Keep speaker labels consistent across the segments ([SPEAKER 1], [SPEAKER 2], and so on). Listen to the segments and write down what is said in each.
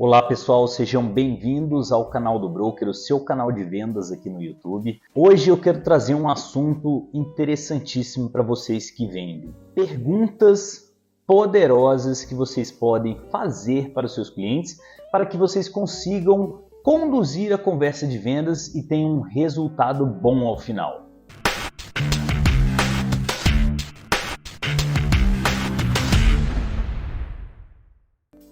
[SPEAKER 1] Olá pessoal, sejam bem-vindos ao canal do Broker, o seu canal de vendas aqui no YouTube. Hoje eu quero trazer um assunto interessantíssimo para vocês que vendem. Perguntas poderosas que vocês podem fazer para os seus clientes para que vocês consigam conduzir a conversa de vendas e tenham um resultado bom ao final.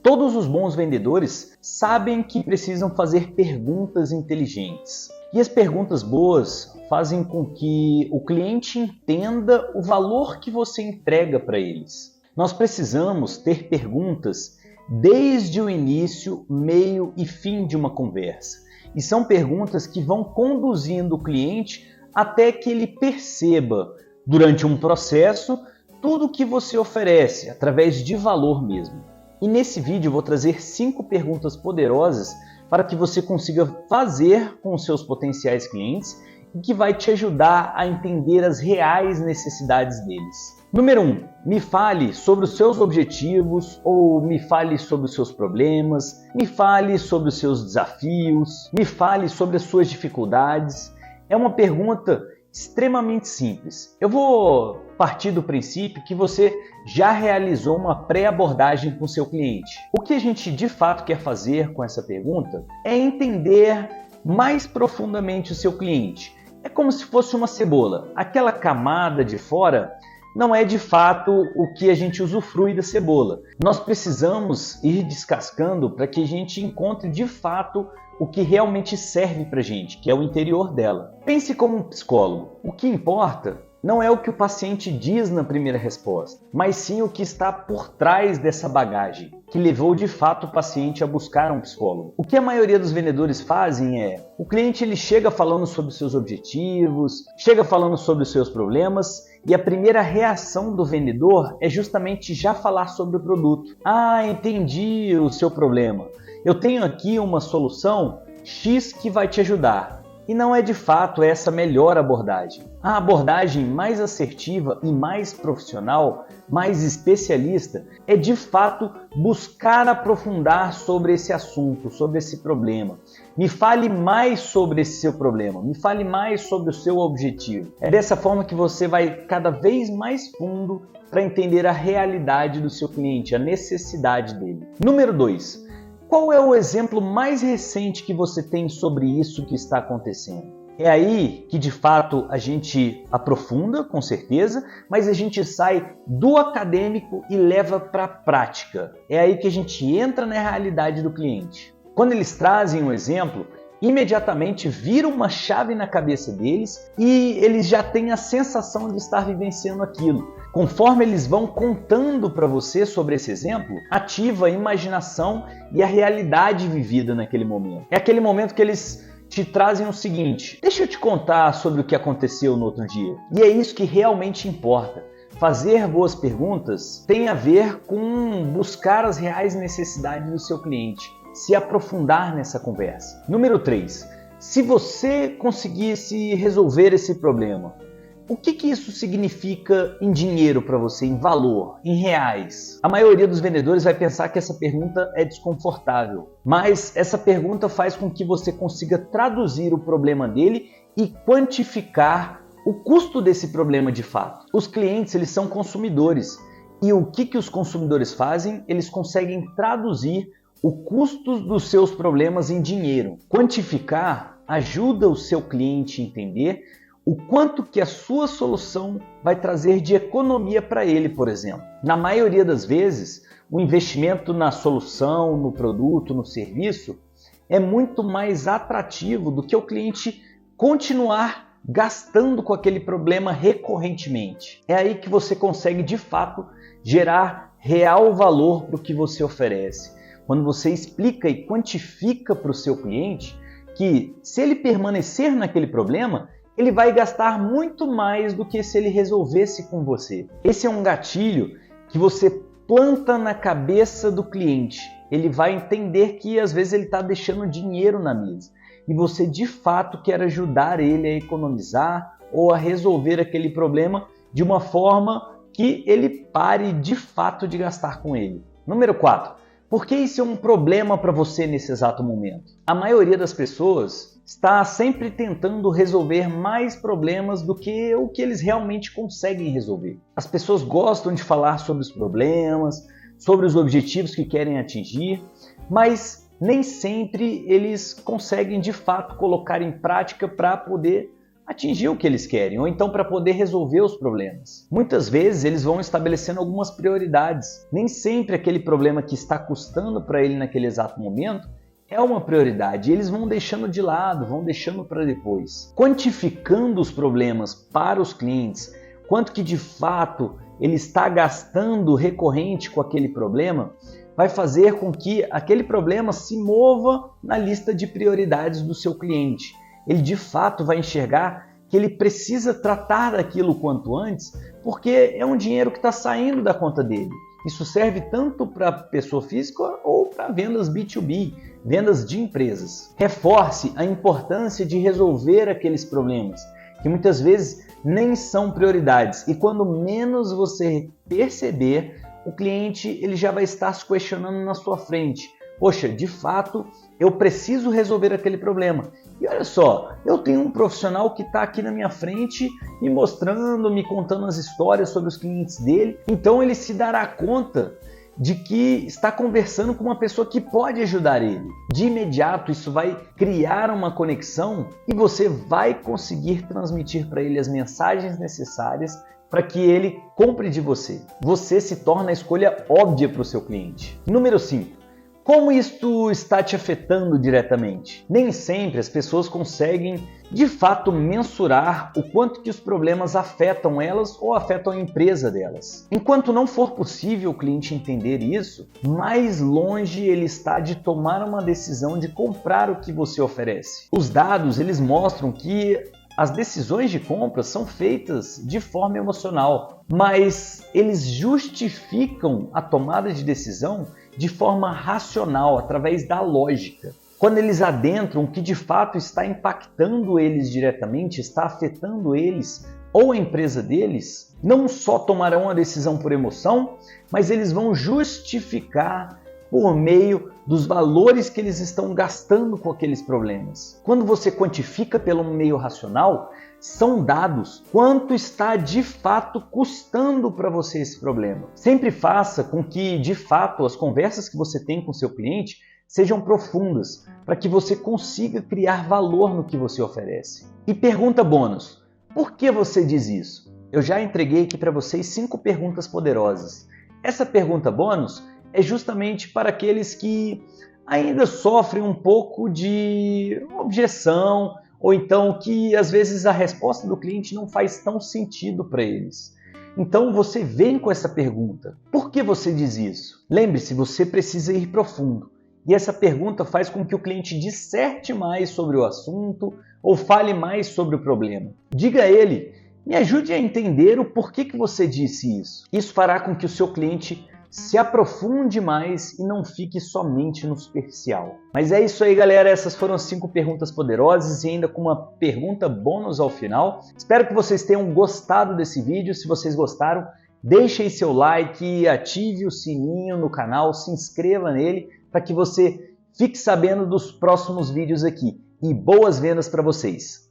[SPEAKER 1] Todos os bons vendedores sabem que precisam fazer perguntas inteligentes. E as perguntas boas fazem com que o cliente entenda o valor que você entrega para eles. Nós precisamos ter perguntas desde o início, meio e fim de uma conversa. E são perguntas que vão conduzindo o cliente até que ele perceba, durante um processo, tudo o que você oferece, através de valor mesmo. E nesse vídeo eu vou trazer 5 perguntas poderosas para que você consiga fazer com os seus potenciais clientes e que vai te ajudar a entender as reais necessidades deles. Número 1. Me fale sobre os seus objetivos ou me fale sobre os seus problemas, me fale sobre os seus desafios, me fale sobre as suas dificuldades. É uma pergunta extremamente simples. Eu vou partir do princípio que você já realizou uma pré-abordagem com o seu cliente. O que a gente de fato quer fazer com essa pergunta é entender mais profundamente o seu cliente. É como se fosse uma cebola. Aquela camada de fora não é de fato o que a gente usufrui da cebola. Nós precisamos ir descascando para que a gente encontre de fato o que realmente serve para a gente, que é o interior dela. Pense como um psicólogo. O que importa não é o que o paciente diz na primeira resposta, mas sim o que está por trás dessa bagagem, que levou de fato o paciente a buscar um psicólogo. O que a maioria dos vendedores fazem é, o cliente ele chega falando sobre os seus objetivos, chega falando sobre os seus problemas, e a primeira reação do vendedor é justamente já falar sobre o produto. Ah, entendi o seu problema. Eu tenho aqui uma solução X que vai te ajudar. E não é de fato essa a melhor abordagem. A abordagem mais assertiva e mais profissional, mais especialista, é de fato buscar aprofundar sobre esse assunto, sobre esse problema. Me fale mais sobre esse seu problema, me fale mais sobre o seu objetivo. É dessa forma que você vai cada vez mais fundo para entender a realidade do seu cliente, a necessidade dele. Número 2. Qual é o exemplo mais recente que você tem sobre isso que está acontecendo? É aí que de fato a gente aprofunda, com certeza, mas a gente sai do acadêmico e leva para a prática. É aí que a gente entra na realidade do cliente. Quando eles trazem um exemplo, imediatamente vira uma chave na cabeça deles e eles já têm a sensação de estar vivenciando aquilo. Conforme eles vão contando para você sobre esse exemplo, ativa a imaginação e a realidade vivida naquele momento. É aquele momento que eles te trazem o seguinte: deixa eu te contar sobre o que aconteceu no outro dia. E é isso que realmente importa. Fazer boas perguntas tem a ver com buscar as reais necessidades do seu cliente, se aprofundar nessa conversa. Número 3. Se você conseguisse resolver esse problema, o que isso significa em dinheiro para você, em valor, em reais? A maioria dos vendedores vai pensar que essa pergunta é desconfortável, mas essa pergunta faz com que você consiga traduzir o problema dele e quantificar o custo desse problema de fato. Os clientes, eles são consumidores e o que os consumidores fazem? Eles conseguem traduzir o custo dos seus problemas em dinheiro. Quantificar ajuda o seu cliente a entender o quanto que a sua solução vai trazer de economia para ele, por exemplo. Na maioria das vezes, o investimento na solução, no produto, no serviço, é muito mais atrativo do que o cliente continuar gastando com aquele problema recorrentemente. É aí que você consegue, de fato, gerar real valor para o que você oferece. Quando você explica e quantifica para o seu cliente que, se ele permanecer naquele problema, ele vai gastar muito mais do que se ele resolvesse com você. Esse é um gatilho que você planta na cabeça do cliente. Ele vai entender que às vezes ele está deixando dinheiro na mesa e você de fato quer ajudar ele a economizar ou a resolver aquele problema de uma forma que ele pare de fato de gastar com ele. Número 4. Por que isso é um problema para você nesse exato momento? A maioria das pessoas está sempre tentando resolver mais problemas do que o que eles realmente conseguem resolver. As pessoas gostam de falar sobre os problemas, sobre os objetivos que querem atingir, mas nem sempre eles conseguem de fato colocar em prática para poder atingir o que eles querem, ou então para poder resolver os problemas. Muitas vezes eles vão estabelecendo algumas prioridades. Nem sempre aquele problema que está custando para ele naquele exato momento é uma prioridade. Eles vão deixando de lado, vão deixando para depois. Quantificando os problemas para os clientes, quanto que de fato ele está gastando recorrente com aquele problema, vai fazer com que aquele problema se mova na lista de prioridades do seu cliente. Ele de fato vai enxergar que ele precisa tratar daquilo quanto antes, porque é um dinheiro que está saindo da conta dele. Isso serve tanto para pessoa física ou para vendas B2B, vendas de empresas. Reforce a importância de resolver aqueles problemas, que muitas vezes nem são prioridades. E quando menos você perceber, o cliente ele já vai estar se questionando na sua frente. Poxa, de fato, eu preciso resolver aquele problema. E olha só, eu tenho um profissional que está aqui na minha frente me mostrando, me contando as histórias sobre os clientes dele. Então ele se dará conta de que está conversando com uma pessoa que pode ajudar ele. De imediato isso vai criar uma conexão e você vai conseguir transmitir para ele as mensagens necessárias para que ele compre de você. Você se torna a escolha óbvia para o seu cliente. Número 5. Como isto está te afetando diretamente? Nem sempre as pessoas conseguem, de fato, mensurar o quanto que os problemas afetam elas ou afetam a empresa delas. Enquanto não for possível o cliente entender isso, mais longe ele está de tomar uma decisão de comprar o que você oferece. Os dados, eles mostram que as decisões de compra são feitas de forma emocional, mas eles justificam a tomada de decisão de forma racional, através da lógica. Quando eles adentram o que de fato está impactando eles diretamente, está afetando eles ou a empresa deles, não só tomarão a decisão por emoção, mas eles vão justificar por meio dos valores que eles estão gastando com aqueles problemas. Quando você quantifica pelo meio racional, são dados quanto está de fato custando para você esse problema. Sempre faça com que de fato as conversas que você tem com seu cliente sejam profundas, para que você consiga criar valor no que você oferece. E pergunta bônus: por que você diz isso? Eu já entreguei aqui para vocês 5 perguntas poderosas. Essa pergunta bônus é justamente para aqueles que ainda sofrem um pouco de objeção, ou então que às vezes a resposta do cliente não faz tão sentido para eles. Então você vem com essa pergunta: por que você diz isso? Lembre-se, você precisa ir profundo. E essa pergunta faz com que o cliente disserte mais sobre o assunto ou fale mais sobre o problema. Diga a ele: me ajude a entender o porquê que você disse isso. Isso fará com que o seu cliente se aprofunde mais e não fique somente no superficial. Mas é isso aí, galera. Essas foram as 5 perguntas poderosas e ainda com uma pergunta bônus ao final. Espero que vocês tenham gostado desse vídeo. Se vocês gostaram, deixe aí seu like, ative o sininho no canal, se inscreva nele para que você fique sabendo dos próximos vídeos aqui. E boas vendas para vocês!